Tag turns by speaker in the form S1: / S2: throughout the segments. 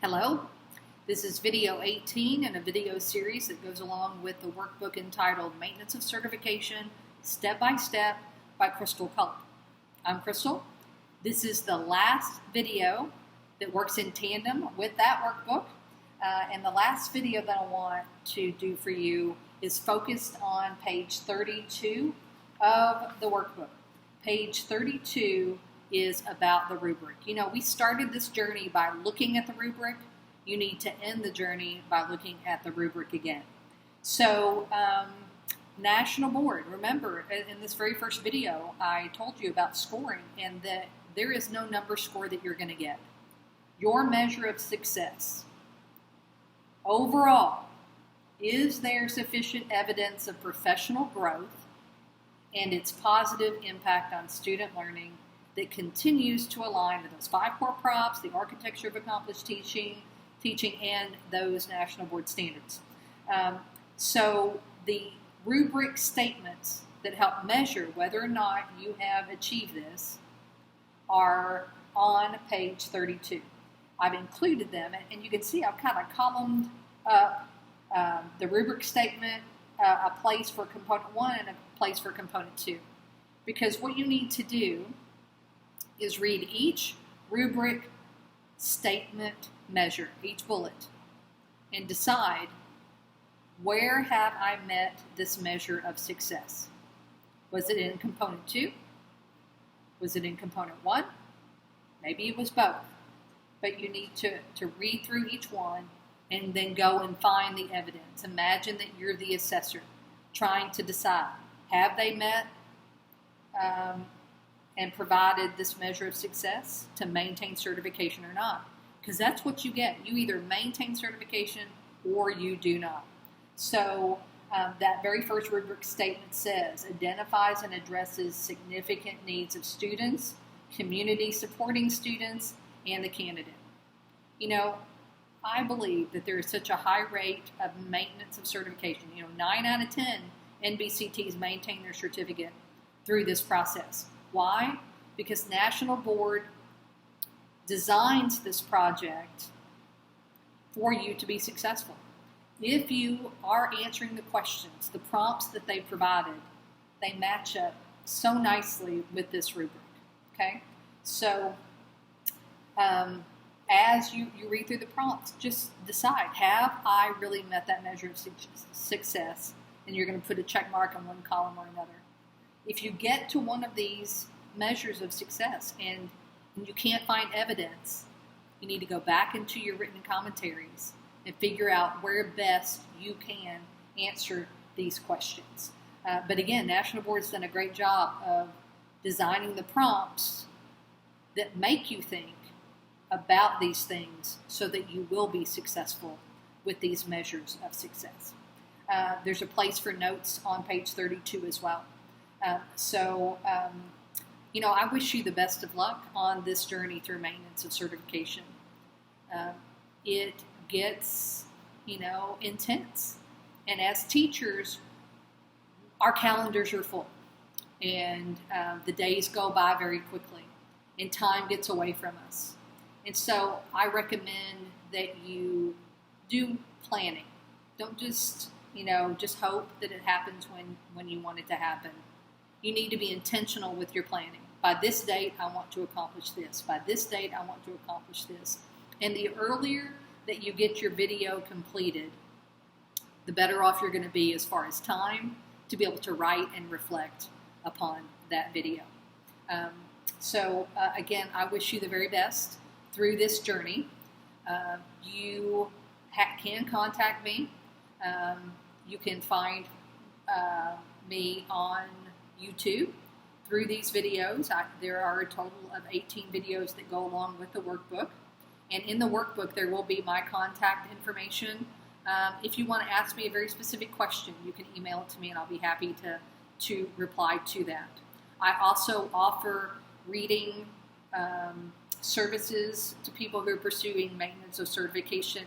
S1: Hello, this is video 18 in a video series that goes along with the workbook entitled Maintenance of Certification Step by Step by Crystal Culp. I'm Crystal. This is the last video that works in tandem with that workbook. And the last video that I want to do for you is focused on page 32 of the workbook. Page 32 is about the rubric. You know, we started this journey by looking at the rubric. You need to end the journey by looking at the rubric again. So, National Board, remember in this very first video, I told you about scoring and that there is no number score that you're going to get. Your measure of success, overall, is there sufficient evidence of professional growth and its positive impact on student learning that continues to align with those 5 core props, the architecture of accomplished teaching, and those National Board standards. So the rubric statements that help measure whether or not you have achieved this are on page 32. I've included them, and you can see I've kind of columned up the rubric statement, a place for component 1 and a place for component 2. Because what you need to do is read each rubric statement measure, each bullet, and decide, where have I met this measure of success? Was it in component 2? Was it in component 1? Maybe it was both. But you need to read through each one and then go and find the evidence. Imagine that you're the assessor trying to decide, have they met and provided this measure of success to maintain certification or not? Because that's what you get. You either maintain certification or you do not. So that very first rubric statement says, identifies and addresses significant needs of students, community supporting students, and the candidate. You know, I believe that there is such a high rate of maintenance of certification. 9 out of 10 NBCTs maintain their certificate through this process. Why? Because National Board designs this project for you to be successful. If you are answering the questions, the prompts that they provided, they match up so nicely with this rubric. Okay? So, as you read through the prompts, just decide, have I really met that measure of success? And you're going to put a check mark on one column or another. If you get to one of these measures of success and you can't find evidence, you need to go back into your written commentaries and figure out where best you can answer these questions. But again, National Board's done a great job of designing the prompts that make you think about these things so that you will be successful with these measures of success. There's a place for notes on page 32 as well. I wish you the best of luck on this journey through maintenance of certification. It gets, intense. And as teachers, our calendars are full. And the days go by very quickly. And time gets away from us. And so I recommend that you do planning. Don't just hope that it happens when you want it to happen. You need to be intentional with your planning. By this date, I want to accomplish this. By this date, I want to accomplish this. And the earlier that you get your video completed, the better off you're going to be as far as time to be able to write and reflect upon that video. Again, I wish you the very best through this journey. You can contact me. You can find me on YouTube through these videos. There are a total of 18 videos that go along with the workbook. And in the workbook, there will be my contact information. If you want to ask me a very specific question, you can email it to me and I'll be happy to reply to that. I also offer reading services to people who are pursuing maintenance of certification.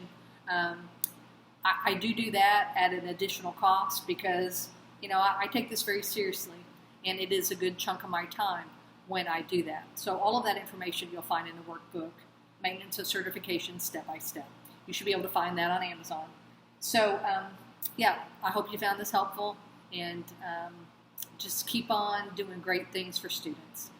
S1: I do that at an additional cost because, I take this very seriously and it is a good chunk of my time when I do that. So all of that information you'll find in the workbook. maintenance of certification step by step. You should be able to find that on Amazon. So, yeah, I hope you found this helpful, and just keep on doing great things for students.